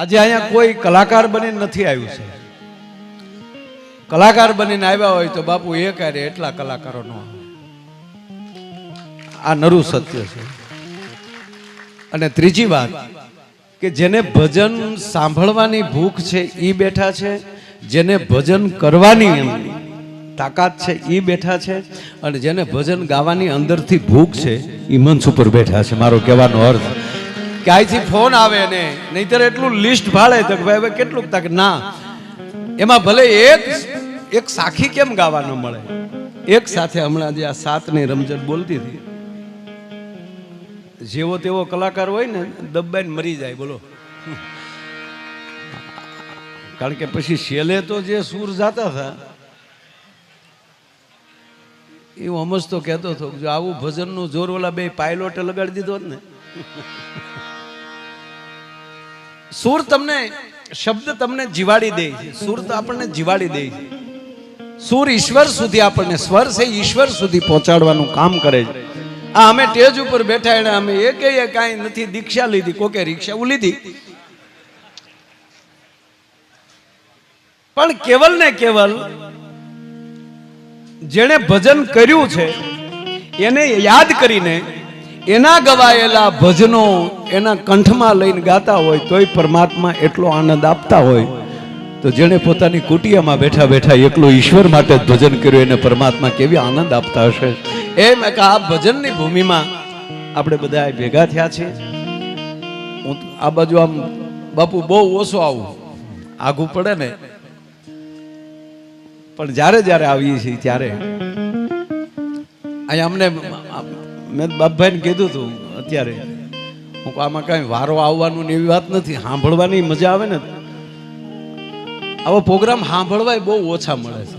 આજે અહીંયા કોઈ કલાકાર બનીને નથી આવ્યું છે. કલાકાર બનીને આવ્યા હોય તો બાપુ એ કાર્ય એટલા કલાકારો નો આવે. આ નરું સત્ય છે. અને ત્રીજી વાત કે જેને ભજન સાંભળવાની ભૂખ છે ઈ બેઠા છે, જેને ભજન કરવાની તાકાત છે ઈ બેઠા છે, અને જેને ભજન ગાવાની અંદરથી ભૂખ છે ઈ મંચ ઉપર બેઠા છે. મારો કહેવાનો અર્થ કે અહીંથી ફોન આવે ને નહીતર એટલું લિસ્ટ ભાળે તો ભાઈ હવે કેટલું તક ના, એમાં ભલે એક સાખી કેમ ગાવા ન મળે. એક સાથે હમણાં જે આ 7ની રમઝટ બોલતી હતી, જેવો તેવો કલાકાર હોય ને દબાઈને મરી જાય. બોલો, કારણ કે પછી છેલ્લે તો જે સૂર જાતા હતા એવું સમજતો કહેતો હતો જો આવું ભજનનું જોર ઓલા બે પાયલોટે લગાડી દીધો ને. સૂર તમને શબ્દ તમને જીવાડી દે છે, સૂર તો આપણને જીવાડી દે છે. સૂર ઈશ્વર સુધી આપણને સ્વર છે ઈશ્વર સુધી પહોંચાડવાનું કામ કરે છે. આ અમે સ્ટેજ ઉપર બેઠા એને અમે એકેય કાંઈ નથી દીક્ષા લીધી, કોકે રિક્ષા લીધી, પણ કેવલ ને કેવલ જેણે ભજન કર્યું છે એને યાદ કરીને એના ગવાયેલા ભજનો એના કંઠમાં લઈને ગાતા હોય તોય પરમાત્મા એટલો આનંદ આપતા હોય, તો જેણે પોતાની કુટિયામાં બેઠા બેઠા એકલો ઈશ્વર માટે જ ભજન કર્યું એને પરમાત્મા કેવી આનંદ આપતા હશે. એમ કે આ ભજનની ભૂમિમાં આપણે બધા ભેગા થયા છે. હું આ બાજુ આમ બાપુ બહુ ઓછો આવું, આઘું પડે ને, પણ જ્યારે જ્યારે આવીએ છીએ ત્યારે અહીંયા અમને મેં બાપભાઈને કીધું હતું અત્યારે, હું આમાં કાંઈ વારો આવવાનું ને એવી વાત નથી, સાંભળવાની મજા આવે ને. આવો પ્રોગ્રામ સાંભળવાય બહુ ઓછા મળે છે.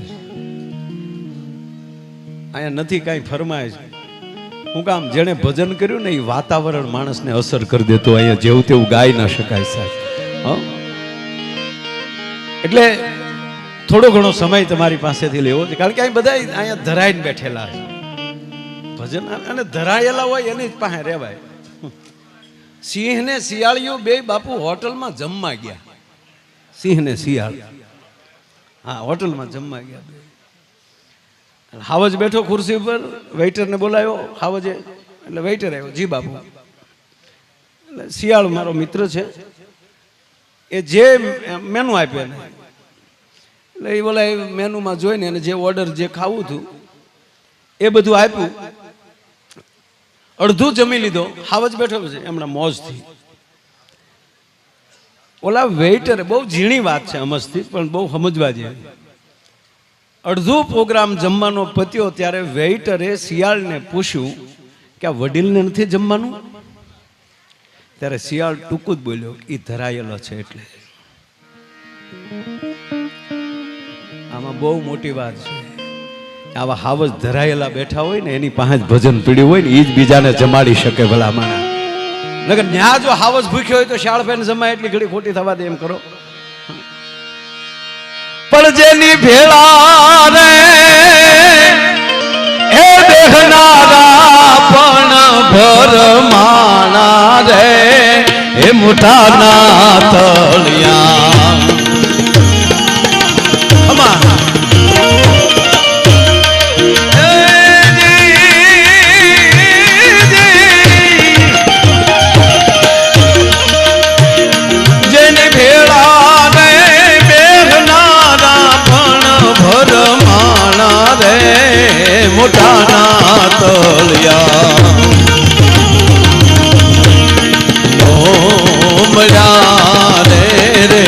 અહીંયા નથી કાંઈ ફરમાય છે. હું કામ જેણે ભજન કર્યું ને એ વાતાવરણ માણસને અસર કરી દેતો. અહીંયા જેવું તેવું ગાઈ ના શકાય સાહેબ. એટલે થોડો ઘણો સમય તમારી પાસેથી લેવો છે, કારણ કે અહીં બધા અહીંયા ધરાઈને બેઠેલા છે. ભજન અને ધરાયેલા હોય એની જ પાસે રહેવાય. સિંહ ને શિયાળીઓ બે બાપુ હોટલમાં જમવા ગયા. સિંહ ને શિયાળ, હા, હોટલમાં જમવા ગયા. હાવજ બેઠો ખુરશી ઉપર, વેઇટરને બોલાવ્યો હાવજે, એટલે વેઇટર આવ્યો, જી બાપુ. એટલે શિયાળ મારો મિત્ર છે, એ જે મેનુ આપ્યો ને એટલે એ બોલા મેનુમાં જોઈને એને જે ઓર્ડર જે ખાવું હતું એ બધું આપ્યું. અડધું જમી લીધો, હાવજ બેઠો છે એમના મોજથી. ઓલા વેઇટરે, બહુ ઝીણી વાત છે સમજથી, પણ બહુ સમજવા જેવી. અડધું પ્રોગ્રામ જમવાનો પત્યો ત્યારે વેઇટરે શિયાળને પૂછ્યું કે આ વડીલને નથી જમવાનું? ત્યારે શિયાળ ટૂંકું જ બોલ્યો એ ધરાયેલો છે એટલે. આમાં બહુ મોટી વાત છે. આવા હાવજ ધરાયેલા બેઠા હોય ને એની પાસે ભજન પીડ્યું હોય ને એ જ બીજાને જમાડી શકે. ભલા માણા નગર ન્યા જો હાવજ ભૂખ્યો હોય તો શાળ ફેન જમાય એટલી ઘડી ખોટી થવા દે એમ કરો. પણ જેની ભેળા રે એ દેહનારા પણ ભરમાણા રે એ મોટાના તળિયા. મોટાના તળિયા ઓ મળ્યા રે રે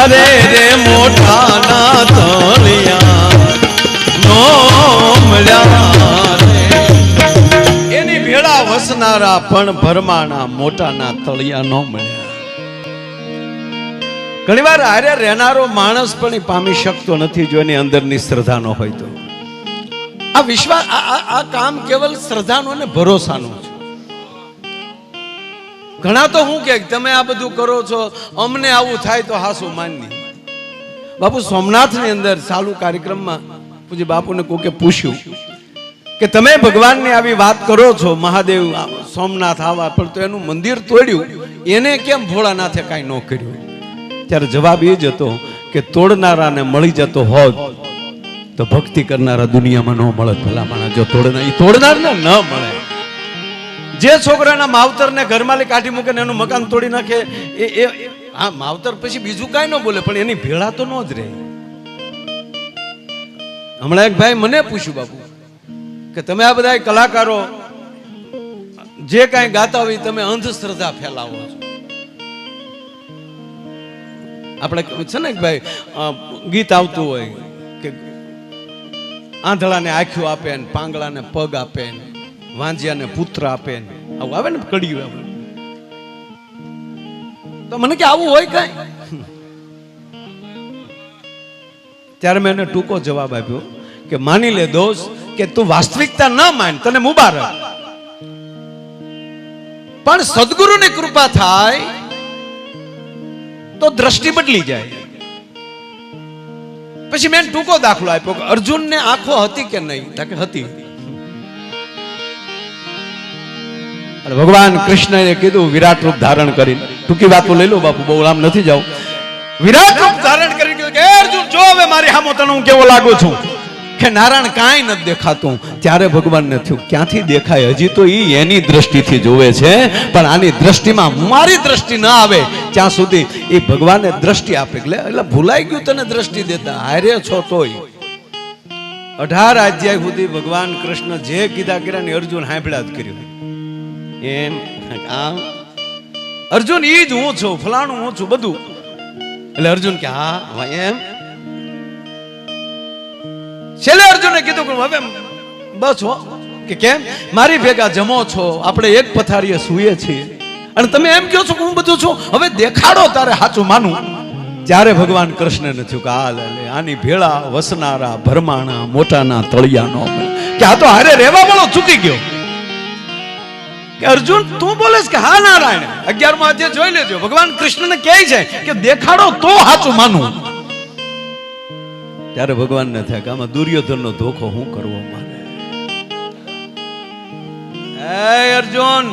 અરે રે મોટાના તળિયા નો મળ્યા રે. એની ભેળા વસનારા પણ ભરમાના મોટાના તળિયા નો મળ્યા. ઘણી વાર હારે રહેનારો માણસ પણ પામી શકતો નથી જો એની અંદરની શ્રદ્ધા ન હોય તો. આ વિશ્વાસ આ કામ કેવલ શ્રદ્ધાનું અને ભરોસાનું છે. ઘણા તો હું કે તમે આ બધું કરો છો, અમને આવું થાય તો હાસુ માનની. બાપુ સોમનાથની અંદર ચાલુ કાર્યક્રમમાં પૂજ્ય બાપુને કોકે પૂછ્યું કે તમે ભગવાનની આવી વાત કરો છો, મહાદેવ સોમનાથ આવા, પણ તો એનું મંદિર તોડ્યું, એને કેમ ભોળાનાથે કાંઈ ન કર્યું? ત્યારે જવાબ એ જ હતો કે તોડનારાને મળી જતો હોત તો ભક્તિ કરનારા દુનિયામાં ન મળે. ભલા માણસ જો તોડનારને ન મળે. જે છોકરાના માવતરને ઘરમાલી કાઢી મૂકે ને એનું મકાન તોડી નાખે એ હા માવતર પછી બીજું કાંઈ ન બોલે, પણ એની ભેળા તો ન જ રહે. હમણાં એક ભાઈ મને પૂછ્યું, બાપુ કે તમે આ બધા કલાકારો જે કાંઈ ગાતા હોય તમે અંધશ્રદ્ધા ફેલાવો છો. આપણે છે ને ભાઈ ગીત આવતું હોય કે આંધળાને આંખ્યું આપે ને પાંગળાને પગ આપે ને વાંજિયાને પુત્ર આપે ને આવું આવે ને કડિયું આપણે. તો મને કે આવું હોય કઈ? ત્યારે મેં એને ટૂંકો જવાબ આપ્યો કે માની લે દોસ્ત કે તું વાસ્તવિકતા ન માન, તને મુબારક, પણ સદગુરુની કૃપા થાય તો દ્રષ્ટિ બદલી જાય. પછી મેં ટૂંકો દાખલો આપ્યો કે અર્જુનને આંખો હતી કે નહીં? કે હતી. અને ભગવાન કૃષ્ણએ કીધું વિરાટ રૂપ ધારણ કરીને, ટૂંકી વાતો લઈ લો બાપુ, બહુ લાંબ નથી જાવ. વિરાટ રૂપ ધારણ કરીને કીધું કે અર્જુન જો હવે મારી સામે તને હું કેવો લાગુ છું કે નારાયણ કાંઈ નથી દેખાતું. ત્યારે ભગવાનને થયું ક્યાંથી દેખાય? હજી તો એની દ્રષ્ટિથી જોવે છે, પણ આની દ્રષ્ટિમાં મારી દ્રષ્ટિ ન આવે ત્યાં સુધી એ ભગવાનને દ્રષ્ટિ આપે. એટલે ભૂલાઈ ગયું તને દ્રષ્ટિ દેતા, હારે છો તોય. 18 અધ્યાય સુધી ભગવાન કૃષ્ણ જે કીધા કર્યા ને અર્જુન સાંભળ્યા જ કર્યું. એમ આમ અર્જુન ઈ જ હું છું, ફલાણું હું છું બધું. એટલે અર્જુન કે હા એમ. છેલ્લે અર્જુને કીધું કે હવે બસ હો, કે કેમ મારી ભેગા જમો છો, આપણે એક પથારીએ સૂઈએ છીએ અને તમે એમ કહો છો કે હું બધું છું, હવે દેખાડો તારે સાચું માનું. ત્યારે ભગવાન કૃષ્ણને થયું કે આ લે આની ભેળા વસનારા ભરમાણા મોટાના તળિયાનો, કે આ તો હારે રહેવા વાળો ચૂકી ગયો. કે અર્જુન તું બોલેસ કે હા નારાયણ 11મો અધ્યાય જોઈ લેજો. ભગવાન કૃષ્ણને કહે છે કે દેખાડો તો સાચું માનું. ત્યારે ભગવાનને થાય કે આમાં દુર્યોધનનો ધોખો હું કરવો મારે. એ અર્જુન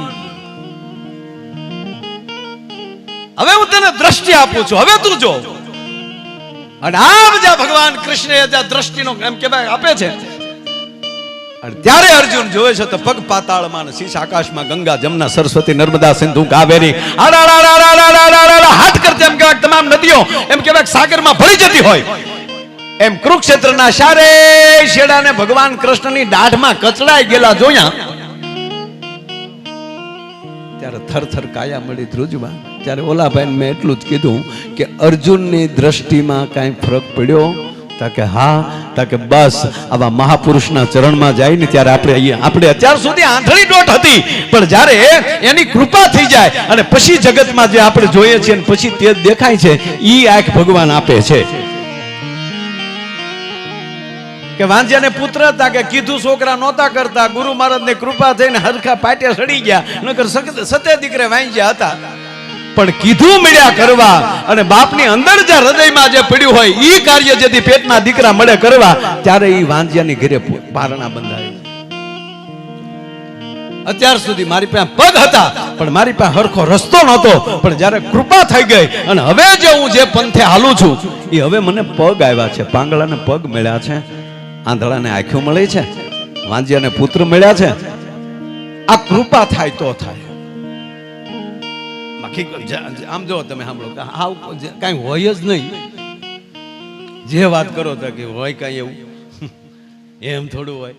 હવે હું તને દ્રષ્ટિ આપું છું, હવે તું જો. અને આ બધા ભગવાન કૃષ્ણએ દ્રષ્ટિનો એમ કહેવાય આપે છે. ત્યારે અર્જુન જોવે છે તો પગ પાતાળમાં ને શીશ આકાશમાં, ગંગા જમના સરસ્વતી નર્મદા સિંધુ કાવેરી હાથ કરતે એમ કહેવાય તમામ નદીઓ એમ કહેવાય સાગરમાં ભળી જતી હોય એમ કુરુક્ષેત્રના શારે શેડાને ભગવાન કૃષ્ણની દાઢમાં કચડાઈ ગયેલા જોયા. ત્યારે થરથર કાયા મળી ધ્રુજવા. ત્યારે ઓલા ભાઈને મેં એટલું જ કીધું કે અર્જુનની દ્રષ્ટિમાં કાંઈ ફરક પડ્યો? તાકે હા. તાકે બસ આવા મહાપુરુષના ચરણમાં જાય ને ત્યારે આપણે અત્યાર સુધી આંધળી દોટ હતી, પણ જ્યારે એની કૃપા થઈ જાય અને પછી જગતમાં જે આપણે જોઈએ છીએ અને પછી તે દેખાય છે, ઈ આંખ ભગવાન આપે છે. કે વાંજ્યાને પુત્ર હતા કે કીધું છોકરા નહોતા કરતા, ગુરુ મહારાજની કૃપા થઈને હરખા પાટે સડી ગયા, નકર સતે દીકરે વાંજ્યા હતા. પણ કીધું મળ્યા કરવા અને બાપની અંદર જે હૃદયમાં જે પડ્યું હોય ઈ કાર્ય જેથી પેટના દીકરા મળે કરવા, ત્યારે ઈ વાંજ્યાની ઘરે પારણા બંધાય. અત્યાર સુધી મારી પાસે પગ હતા પણ મારી પાસે હરખો રસ્તો નહોતો, પણ જ્યારે કૃપા થઈ ગઈ અને હવે જે હું જે પંથે હાલું છું એ હવે મને પગ આવ્યા છે. પાંગળાને પગ મળ્યા છે, આંધળાને આંખો મળે છે, વાંજિયાને પુત્ર મળ્યા છે. આ કૃપા થાય તો થાય. આમ જો તમે સાંભળો કઈ હોય જ નહીં. જે વાત કરો તો કે હોય કઈ એવું એમ થોડું હોય.